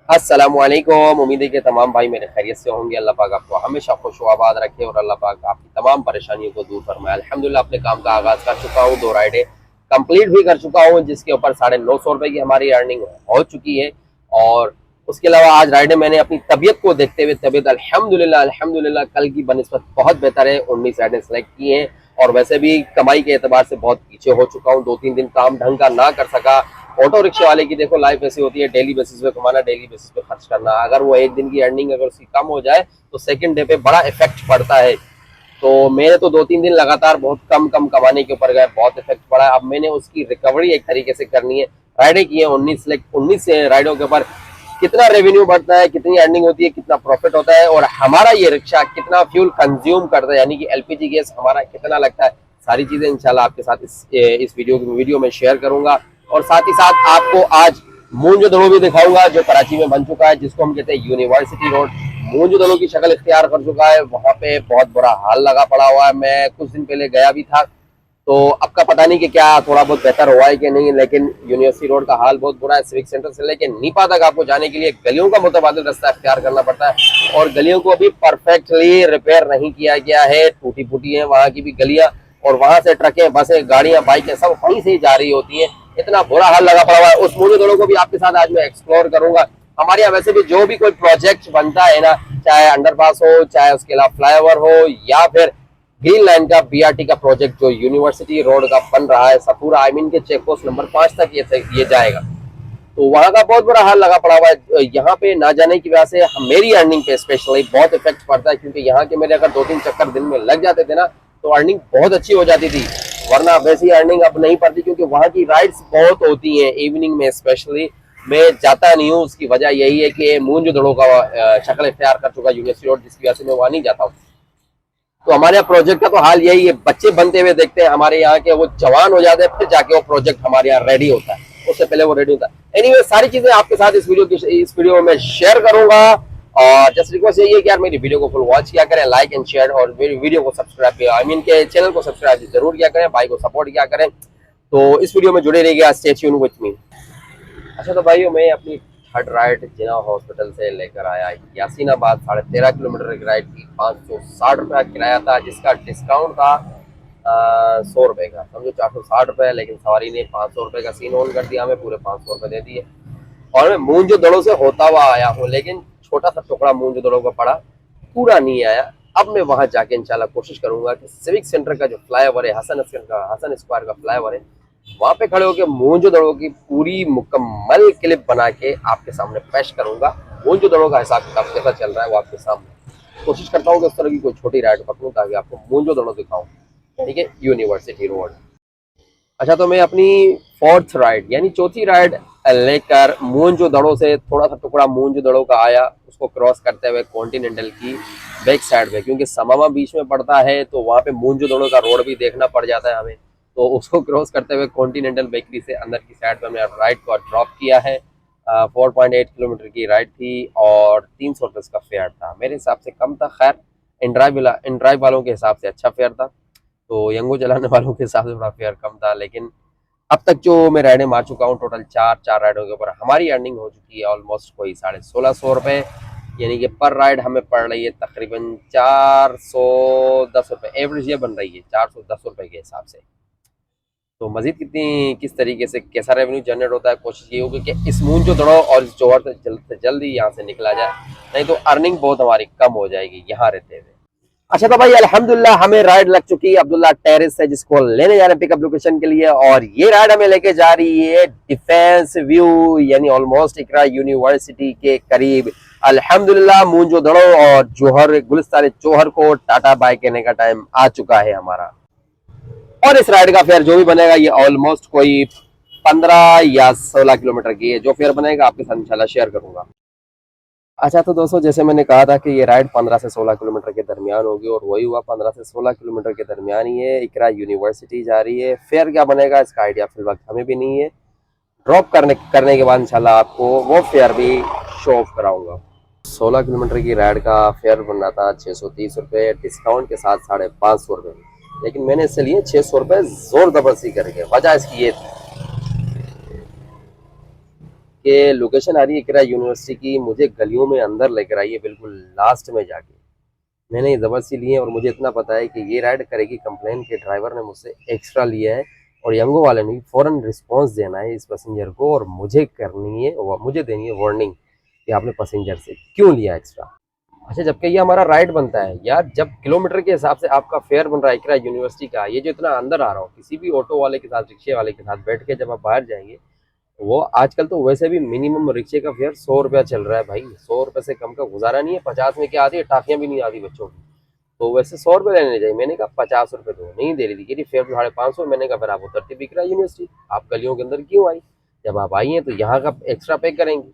अस्सलामुअलैकुम। उम्मीद है कि तमाम भाई मेरे खैरियत से होंगे। अल्लाह पाक आपको हमेशा खुश आबाद रखे और अल्लाह पाक आपकी तमाम परेशानियों को दूर फरमाए। अल्हम्दुलिल्लाह अपने काम का आगाज़ कर चुका हूँ, 2 राइडें कंप्लीट भी कर चुका हूँ, जिसके ऊपर 950 रुपये की हमारी अर्निंग हो चुकी है। और उसके अलावा आज राइडें मैंने अपनी तबीयत को देखते हुए, तबीयत अल्हम्दुलिल्लाह कल की बनस्बत बहुत बेहतर है। 19 राइडें सेलेक्ट की हैं और वैसे भी कमाई के एतबार से बहुत पीछे हो चुका हूँ। 2-3 दिन काम ढंग का ना कर सका। ऑटो रिक्शे वाले की देखो लाइफ ऐसी होती है, डेली बेसिस पे कमाना, डेली बेसिस पे खर्च करना। अगर वो एक दिन की अर्निंग अगर उसकी कम हो जाए तो सेकंड डे पे बड़ा इफेक्ट पड़ता है। तो मेरे तो 2-3 दिन लगातार बहुत कम कम कमाने के ऊपर गए, बहुत इफेक्ट पड़ा। अब मैंने उसकी रिकवरी एक तरीके से करनी है। राइडें की है 19 से राइडों के ऊपर कितना रेवेन्यू बढ़ता है, कितनी अर्निंग होती है, कितना प्रॉफिट होता है और हमारा ये रिक्शा कितना फ्यूल कंज्यूम करता है, यानी कि एलपीजी गैस हमारा कितना लगता है। सारी चीजें इंशाल्लाह आपके साथ इस वीडियो में शेयर करूंगा। और साथ ही साथ आपको आज मूंज दड़ो भी दिखाऊंगा जो कराची में बन चुका है, जिसको हम कहते हैं यूनिवर्सिटी रोड। मूंज दड़ो की शक्ल इख्तियार कर चुका है। वहां पे बहुत बुरा हाल लगा पड़ा हुआ है। मैं कुछ दिन पहले गया भी था, तो अब का पता नहीं कि क्या थोड़ा बहुत बेहतर हुआ है कि नहीं, लेकिन यूनिवर्सिटी रोड का हाल बहुत बुरा है। सिविक सेंटर से लेकर नीपा तक आपको जाने के लिए गलियों का मुतबादिल रास्ता इख्तियार करना पड़ता है और गलियों को अभी परफेक्टली रिपेयर नहीं किया गया है, टूटी फूटी है वहां की भी गलियां। और वहां से ट्रकें, बसें, गाड़ियां, बाइकें सब वहीं से ही जा रही होती है। इतना बुरा हाल लगा पड़ा हुआ है। उस मूल्य दोनों को भी आपके साथ आज मैं एक्सप्लोर करूंगा। हमारे यहाँ वैसे भी जो भी कोई प्रोजेक्ट बनता है ना, चाहे अंडरपास हो, चाहे उसके अलावा फ्लाईओवर हो या फिर ग्रीन लाइन का बीआरटी का प्रोजेक्ट जो यूनिवर्सिटी रोड का बन रहा है सपूरा आईमीन के चेक पोस्ट नंबर 5 तक ये जाएगा, तो वहां का बहुत बुरा हाल लगा पड़ा हुआ है। यहाँ पे ना जाने की वजह से मेरी अर्निंग पे स्पेशली बहुत इफेक्ट पड़ता है, क्योंकि यहाँ के मेरे अगर 2-3 चक्कर दिन में लग जाते थे ना तो अर्निंग बहुत अच्छी हो जाती थी। वरना वैसी अर्निंग अब नहीं पड़ती, क्योंकि वहाँ की राइड्स बहुत होती हैं इवनिंग में स्पेशली। मैं जाता नहीं हूँ, उसकी वजह यही है कि मूंज दड़ों का शक्ल इख्तियार कर चुका यूनिवर्सिटी रोड, जिसकी वजह से मैं वहाँ नहीं जाता हूँ। तो हमारे यहाँ प्रोजेक्ट का तो हाल यही है, बच्चे बनते हुए देखते हैं हमारे यहाँ के, वो जवान हो जाते हैं फिर जाके वो प्रोजेक्ट हमारे यहाँ रेडी होता है, उससे पहले वो रेडी होता है। एनीवे सारी चीजें आपके साथ इस वीडियो में शेयर करूंगा। और जस्ट रिक्वेस्ट यही है कि यार मेरी वीडियो को फुल वॉच किया करें, लाइक एंड शेयर, और मेरी वीडियो को सब्सक्राइब, आई मीन के चैनल को सब्सक्राइब जरूर किया करें, भाई को सपोर्ट किया करें। तो इस वीडियो में जुड़े रहिएगा, स्टे ट्यून्ड विद मी। अच्छा तो भाइयों, मैं अपनी थर्ड राइड जिना हॉस्पिटल से लेकर आया यासीनाबाद, 13.5 किलोमीटर की राइड की। 560 रुपया किराया था, जिसका डिस्काउंट था 100 रुपये का, समझो 460 रुपये। लेकिन सवारी ने 500 रुपये का सीन ऑन कर दिया, हमें पूरे 500 रुपये दे दिए। और मैं मूंज दड़ों से होता हुआ आया हूँ, लेकिन छोटा सा टुकड़ा मूंज दड़ों का पड़ा, पूरा नहीं आया। अब मैं वहां जाके इंशाल्लाह कोशिश करूंगा कि सिविक सेंटर का जो फ्लाईओवर है, हसन स्क्वायर का फ्लाईओवर है, वहां पे खड़े होकर मूंज दड़ों की पूरी मुकम्मल क्लिप बना के आपके सामने पेश करूंगा। मूंज दड़ों का हिसाब किताब कैसा चल रहा है वो आपके सामने। कोशिश करता हूँ कि उस तरह की कोई छोटी राइड पकड़ूं ताकि आपको मूंज दड़ों दिखाऊं, ठीक है, यूनिवर्सिटी रोड। अच्छा तो मैं अपनी फोर्थ राइड यानी चौथी राइड लेकर मूंज दड़ों से थोड़ा सा टुकड़ा मूंज दड़ों का आया, उसको क्रॉस करते हुए कॉन्टिनेंटल की बैक साइड पे, क्योंकि समामा बीच में पड़ता है तो वहाँ पे मूंज दड़ों का रोड भी देखना पड़ जाता है हमें। तो उसको क्रॉस करते हुए कॉन्टिनेंटल बेकरी से अंदर की साइड पर हमने राइड को ड्रॉप किया है। 4.8 किलोमीटर की राइड थी और 300 रुपये का फेयर था, मेरे हिसाब से कम था। खैर इन ड्राइव वालों के हिसाब से अच्छा फेयर था, तो यंगो चलाने वालों के हिसाब से थोड़ा फेयर कम था। लेकिन अब तक जो मैं राइडें मार चुका हूँ, टोटल चार राइडों के ऊपर हमारी अर्निंग हो चुकी है ऑलमोस्ट कोई 1650 रुपये, यानी कि पर राइड हमें पड़ रही है तकरीबन 410 रुपये। एवरेज ये बन रही है 410 रुपये के हिसाब से। तो मजीद किस तरीके से कैसा रेवेन्यू जनरेट होता है, कोशिश ये होगी कि इस मूंज दड़ो और इस जोहर से जल्द से जल्द ही यहाँ से निकला जाए, नहीं तो अर्निंग बहुत हमारी कम हो जाएगी यहाँ रहते हुए। अच्छा तो भाई अल्हम्दुलिल्लाह हमें राइड लग चुकी है अब्दुल्ला टेरेस है, जिसको लेने जा रहे हैं पिकअप लोकेशन के लिए। और ये राइड हमें लेके जा रही है डिफेंस व्यू, यानी ऑलमोस्ट इकरा यूनिवर्सिटी के करीब। अल्हम्दुलिल्लाह मूंजो दड़ो और जोहर गुलिस्तान जोहर को टाटा बाय कहने का टाइम आ चुका है हमारा। और इस राइड का फेयर जो भी बनेगा ये ऑलमोस्ट कोई 15 या 16 किलोमीटर की है। जो फेयर बनेगा आपके साथ इंशाल्लाह शेयर करूंगा। अच्छा तो दोस्तों, जैसे मैंने कहा था कि ये राइड 15 से 16 किलोमीटर के दरमियान होगी, और वही हुआ, 15 से 16 किलोमीटर के दरमियान ही है। इकरा यूनिवर्सिटी जा रही है। फेयर क्या बनेगा इसका आइडिया फिल वक्त हमें भी नहीं है। ड्रॉप करने के बाद इंशाल्लाह आपको वो फेयर भी शो ऑफ कराऊंगा। 16 किलोमीटर की राइड का फेयर बन रहा था 630 रुपये, डिस्काउंट के साथ 550 रुपये, लेकिन मैंने इससे लिए 600 रुपये जोर जबरदस्ती करके। वजह इसकी ये थी कि लोकेशन आ रही है इकरा यूनिवर्सिटी की, मुझे गलियों में अंदर लेकर आई है, बिल्कुल लास्ट में जाके। मैंने ये ज़बरदस्ती ली है और मुझे इतना पता है कि ये राइड करेगी कंप्लेन के ड्राइवर ने मुझसे एक्स्ट्रा लिया है, और यंगो वाले ने भी फ़ौरन रिस्पॉन्स देना है इस पैसेंजर को, और मुझे करनी है, मुझे देनी है वार्निंग कि आपने पैसेंजर से क्यों लिया एक्स्ट्रा। अच्छा, जबकि ये हमारा राइड बनता है यार, जब किलोमीटर के हिसाब से आपका फेयर बन रहा है इकरा यूनिवर्सिटी का, ये जो इतना अंदर आ रहा हो, किसी भी ऑटो वाले के साथ, रिक्शे वाले के साथ बैठ के जब आप बाहर जाएंगे, वो आजकल तो वैसे भी मिनिमम रिक्शे का फेयर 100 रुपया चल रहा है भाई। 100 रुपये से कम का गुजारा नहीं है। 50 में क्या आती है, टाफियाँ भी नहीं आती बच्चों की, तो वैसे 100 रुपये लेने चाहिए। मैंने कहा 50 रुपये दो, नहीं दे रही थी, कह फेयर 550। मैंने कहा फिर आप उतरती बिक रहा यूनिवर्सिटी, आप गलियों के अंदर क्यों आई? जब आप आई हैं तो यहाँ का एक्स्ट्रा पे करेंगे,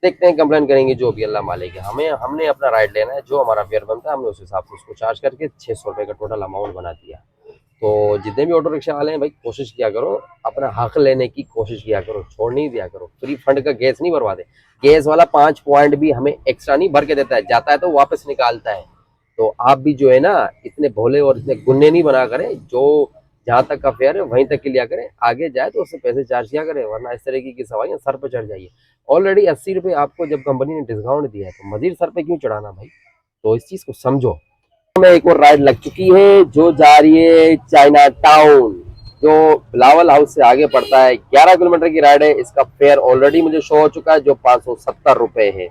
देखते हैं, कंप्लेन करेंगे, जो भी अल्लाह मालिक है। हमने अपना राइड लेना है, जो हमारा फेयर बनता है हमने उस हिसाब से उसको चार्ज करके 600 रुपये का टोटल अमाउंट बना दिया। तो जितने भी ऑटो रिक्शा वाले हैं भाई, कोशिश किया करो, अपना हक लेने की कोशिश किया करो, छोड़ नहीं दिया करो। फ्री फंड का गैस नहीं बर्बादे। गैस वाला 5 पॉइंट भी हमें एक्स्ट्रा नहीं भर के देता है, जाता है तो वापस निकालता है। तो आप भी जो है ना, इतने भोले और इतने गुन्ने नहीं बना करें, जो जहाँ तक का फेयर है वहीं तक के लिया करें, आगे जाए तो उससे पैसे चार्ज किया करें, वरना इस तरीके की सवारियाँ सर पर चढ़ जाइए। ऑलरेडी 80 रुपये आपको जब कंपनी ने डिस्काउंट दिया है, तो मजीद सर पे क्यों चढ़ाना भाई? तो इस चीज़ को समझो। में एक और राइड लग चुकी है जो जा रही है चाइना टाउन, जो बिलावल हाउस से आगे पड़ता है। 11 किलोमीटर की राइड है। इसका फेयर ऑलरेडी मुझे शो हो चुका है, जो 570 रुपये है।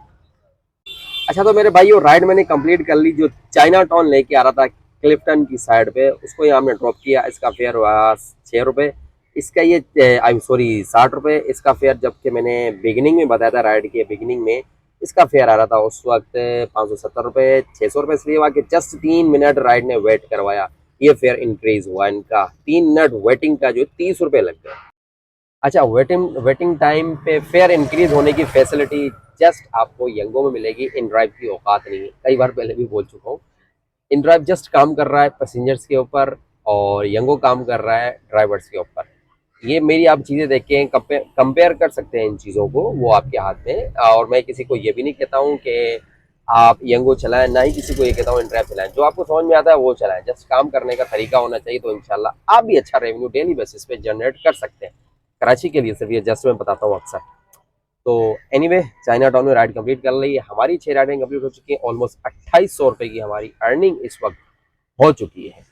अच्छा, तो मेरे भाइयों, राइड मैंने कंप्लीट कर ली। जो चाइना टाउन लेके आ रहा था क्लिफ्टन की साइड पे, उसको यहाँ हमने ड्रॉप किया। इसका फेयर हुआ 6 रुपये। इसका ये आई एम सॉरी 60 रुपये। इसका फेयर जबकि मैंने बिगिनिंग में बताया था, राइड के बिगिनिंग में इसका फेयर आ रहा था उस वक्त 570 रुपये। 600 रुपये इसलिए हुआ कि जस्ट 3 मिनट राइड ने वेट करवाया, ये फेयर इंक्रीज हुआ इनका। 3 मिनट वेटिंग का जो 30 रुपये लग गए। अच्छा, वेटिंग वेटिंग टाइम पे फेयर इंक्रीज होने की फैसिलिटी जस्ट आपको यंगो में मिलेगी। इन ड्राइव की औकात नहीं है, कई बार पहले भी बोल चुका हूँ। इन ड्राइव जस्ट काम कर रहा है पैसेंजर्स के ऊपर, और यंगो काम कर रहा है ड्राइवर्स के ऊपर। ये मेरी आप चीज़ें देख के कंपेयर कर सकते हैं इन चीज़ों को, वो आपके हाथ में। और मैं किसी को ये भी नहीं कहता हूँ कि आप यंगो चलाएं, ना ही किसी को ये कहता हूँ इन ड्राइव चलाएं। जो आपको समझ में आता है वो चलाएं, जस्ट काम करने का तरीका होना चाहिए, तो इंशाल्लाह आप भी अच्छा रेवेन्यू डेली बेसिस पे जनरेट कर सकते हैं। कराची के लिए सिर्फ ये जस्ट मैं बताता हूँ अक्सर। तो एनीवे, चाइना टाउन में राइड कंप्लीट कर ली है। हमारी 6 राइडें कंप्लीट हो चुकी हैं। ऑलमोस्ट 2800 रुपये की हमारी अर्निंग इस वक्त हो चुकी है।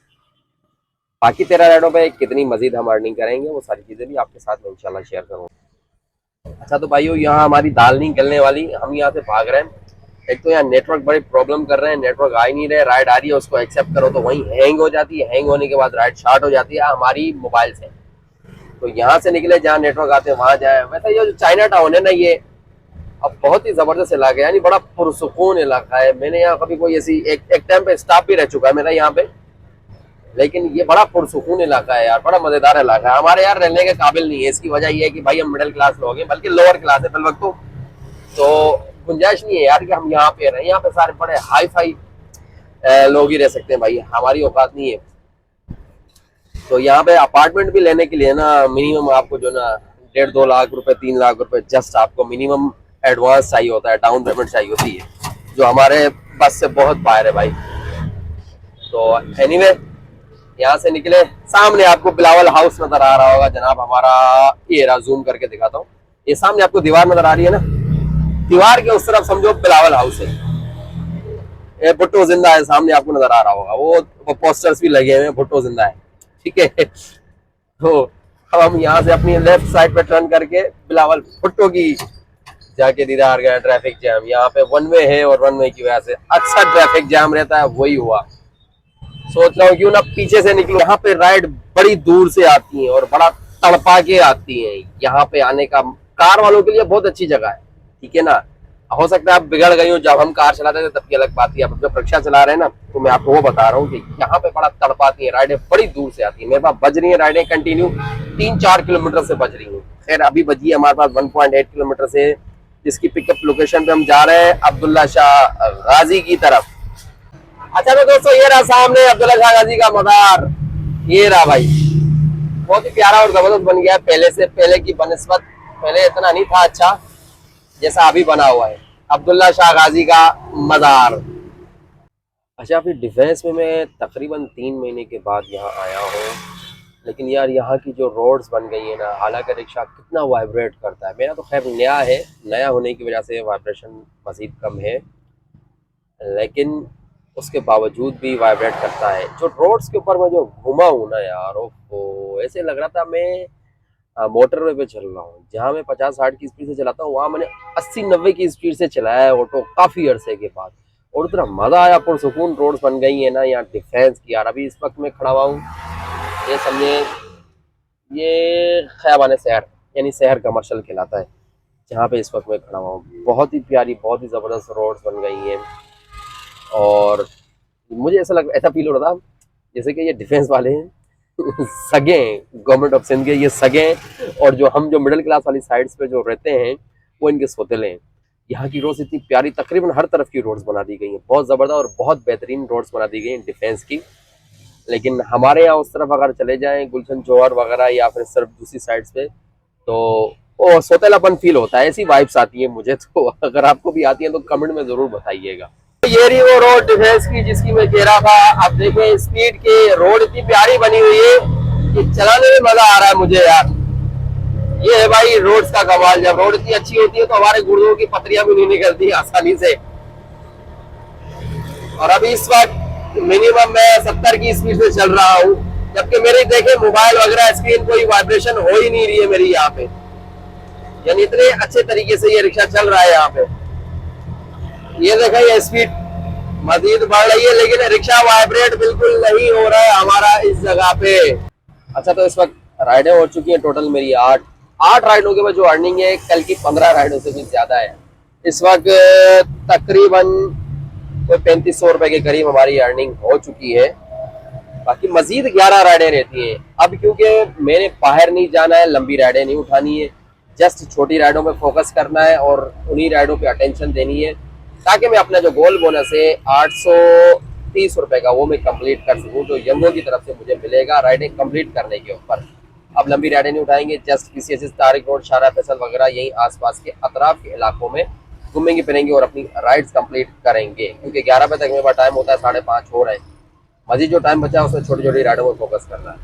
बाकी 13 राइडों पे कितनी मजीद हम अर्निंग करेंगे, वो सारी चीज़ें भी आपके साथ में इंशाल्लाह शेयर करूँगा। अच्छा, तो भाइयों, यहाँ हमारी दाल नहीं गलने वाली, हम यहाँ से भाग रहे हैं। एक तो यहाँ नेटवर्क बड़े प्रॉब्लम कर रहे हैं, नेटवर्क आ ही नहीं रहे। राइड आ रही है, उसको एक्सेप्ट करो तो वहीं हैंग हो जाती है, हैंग होने के बाद राइड स्टार्ट हो जाती है हमारी मोबाइल से। तो यहाँ से निकले, जहाँ नेटवर्क आते हैं वहाँ जाए। वैसे ये जो चाइना टाउन है ना, ये अब बहुत ही जबरदस्त इलाका है, यानी बड़ा पुरसुकून इलाका है। मैंने यहाँ कभी कोई ऐसी एक टाइम पे स्टाफ भी रह चुका है मेरा यहाँ पे, लेकिन ये बड़ा पुरसुकून इलाका है यार, बड़ा मजेदार इलाका है। हमारे यार रहने के काबिल नहीं है। इसकी वजह ये है कि भाई हम मिडिल क्लास लोग हैं, बल्कि लोअर क्लास है फिल वक्त। तो गुंजाइश नहीं है यार कि हम यहाँ पे रहें। यहाँ पे सारे बड़े हाई फाई लोग ही रह सकते हैं भाई, हमारी औकात नहीं है। तो यहाँ पे अपार्टमेंट भी लेने के लिए ना, मिनिमम आपको जो ना 1.5-2 लाख रुपए, 3 लाख रुपए जस्ट आपको मिनिमम एडवांस चाहिए होता है, डाउन पेमेंट चाहिए होती है, जो हमारे बस से बहुत बाहर है भाई। तो एनीवे, यहाँ से निकले, सामने आपको बिलावल हाउस नजर आ रहा होगा जनाब हमारा। ये रहा, जूम करके दिखाता हूँ। ये सामने आपको दीवार नजर आ रही है ना, दीवार के उस तरफ समझो बिलावल हाउस है। ये भुट्टो जिंदा है, सामने आपको नजर आ रहा होगा। वो पोस्टर्स भी लगे हुए हैं, भुट्टो जिंदा है, ठीक है। तो अब हम यहाँ से अपनी लेफ्ट साइड पे टर्न करके बिलावल भुट्टो की जाके दीदार गया। ट्रैफिक जैम यहाँ पे 1 वे है, और 1 वे की वजह से अक्सर ट्रैफिक जैम रहता है, वही हुआ। सोच रहा हूँ क्यों ना पीछे से निकलो। यहाँ पे राइड बड़ी दूर से आती है और बड़ा तड़पा के आती है। यहाँ पे आने का कार वालों के लिए बहुत अच्छी जगह है, ठीक है ना। हो सकता है आप बिगड़ गई हो, जब हम कार चलाते थे तब की अलग बात है। अब जब रिक्शा चला रहे हैं ना, तो मैं आपको वो बता रहा हूँ कि यहाँ पे बड़ा तड़पाती है राइडें, बड़ी दूर से आती है। मेरे पास बज रही है राइडें कंटिन्यू 3-4 किलोमीटर से बज रही है। खैर अभी बजी है हमारे पास 1.8 किलोमीटर से, जिसकी पिकअप लोकेशन पे हम जा रहे हैं अब्दुल्ला शाह गाजी की तरफ। अच्छा तो दोस्तों, ये रहा सामने अब्दुल्ला शाह गाजी का मज़ार। ये रहा भाई, बहुत ही प्यारा और जबरदस्त बन गया है पहले से, पहले की बनस्बत। पहले इतना नहीं था अच्छा जैसा अभी बना हुआ है अब्दुल्ला शाह गाजी का मज़ार। अच्छा, फिर डिफेंस में मैं तकरीबन 3 महीने के बाद यहाँ आया हूँ। लेकिन यार यहाँ की जो रोड्स बन गई है ना, हालांकि रिक्शा कितना वाइब्रेट करता है। मेरा तो खैर नया है, नया होने की वजह से वाइब्रेशन मज़ीद कम है, लेकिन उसके बावजूद भी वाइब्रेट करता है। जो रोड्स के ऊपर मैं जो घूमा हूँ ना यार, ओहो, ऐसे लग रहा था मैं मोटरवे पे चल रहा हूँ। जहाँ मैं 50-60 की स्पीड से चलाता हूँ, वहाँ मैंने 80-90 की स्पीड से चलाया है ऑटो काफ़ी अरसे के बाद। और इतना मज़ा आया, पुरसुकून रोड्स बन गई है ना यहाँ डिफेंस की। यार अभी इस वक्त मैं खड़ा हुआ हूँ, ये समझे ये खयाबान शहर, यानी शहर कमर्शियल कहलाता है, जहाँ पे इस वक्त मैं खड़ा हुआ हूँ। बहुत ही प्यारी, बहुत ही ज़बरदस्त रोड्स बन गई हैं। और मुझे ऐसा फील हो रहा था जैसे कि ये डिफेंस वाले हैं सगे हैं, गवर्नमेंट ऑफ सिंध के ये सगे हैं, और जो हम जो मिडिल क्लास वाली साइड्स पे जो रहते हैं वो इनके सोतेले हैं। यहाँ की रोड्स इतनी प्यारी, तकरीबन हर तरफ की रोड्स बना दी गई हैं, बहुत ज़बरदस्त और बहुत बेहतरीन रोड्स बना दी गई हैं डिफेंस की। लेकिन हमारे यहाँ उस तरफ अगर चले जाएं, गुलशन जौहर वगैरह या फिर सिर्फ दूसरी साइड्स पे, तो वो सोतेलापन फील होता है, ऐसी वाइब्स आती है मुझे। तो अगर आपको भी आती है तो कमेंट में ज़रूर बताइएगा। ये रही वो रोड डिफेंस की जिसकी मैं कह रहा था। अब देखें स्पीड की रोड इतनी प्यारी बनी हुई है कि चलाने में मजा आ रहा है मुझे यार। ये है भाई रोड्स का कमाल, जब रोड इतनी अच्छी होती है तो हमारे गुर्दों की पथरियां भी नहीं निकलती आसानी से। और अभी इस वक्त मिनिमम मैं 70 की स्पीड से चल रहा हूँ, जबकि मेरे देखे मोबाइल वगैरह स्क्रीन कोई वाइब्रेशन हो ही नहीं रही है मेरी यहाँ पे, यानी इतने अच्छे तरीके से ये रिक्शा चल रहा है यहाँ पे। ये देखा, ये स्पीड मजीद बढ़ रही है, लेकिन रिक्शा वाइब्रेट बिल्कुल नहीं हो रहा है हमारा इस जगह पे। अच्छा, तो इस वक्त राइडें हो चुकी हैं टोटल मेरी 8 राइडों के बाद जो अर्निंग है कल की 15 राइडों से भी ज्यादा है। इस वक्त तकरीबन कोई 3500 रुपए के करीब हमारी अर्निंग हो चुकी है। बाकी मजीद 11 राइडें रहती हैं। अब क्योंकि मैंने बाहर नहीं जाना है, लंबी राइडें नहीं उठानी है, जस्ट छोटी राइडों पे फोकस करना है और उन्हीं राइडों पे अटेंशन देनी है, ताकि मैं अपना जो गोल बोनस है 830 रुपए का वो मैं कंप्लीट कर सकूं, जो यंगों की तरफ से मुझे मिलेगा राइडिंग कंप्लीट करने के ऊपर। अब लंबी राइडें नहीं उठाएंगे, जस्ट PCSS तारिक रोड, शारा फैसल वगैरह यही आसपास के अतराफ के इलाकों में घूमेंगे फिरेंगे और अपनी राइड्स कंप्लीट करेंगे, क्योंकि 11 बजे तक मेरे पास टाइम होता है, 5:30 हो रहे हैं। मजीद जो टाइम बचा है उसमें छोटी छोटी राइडों पर फोकस करना है।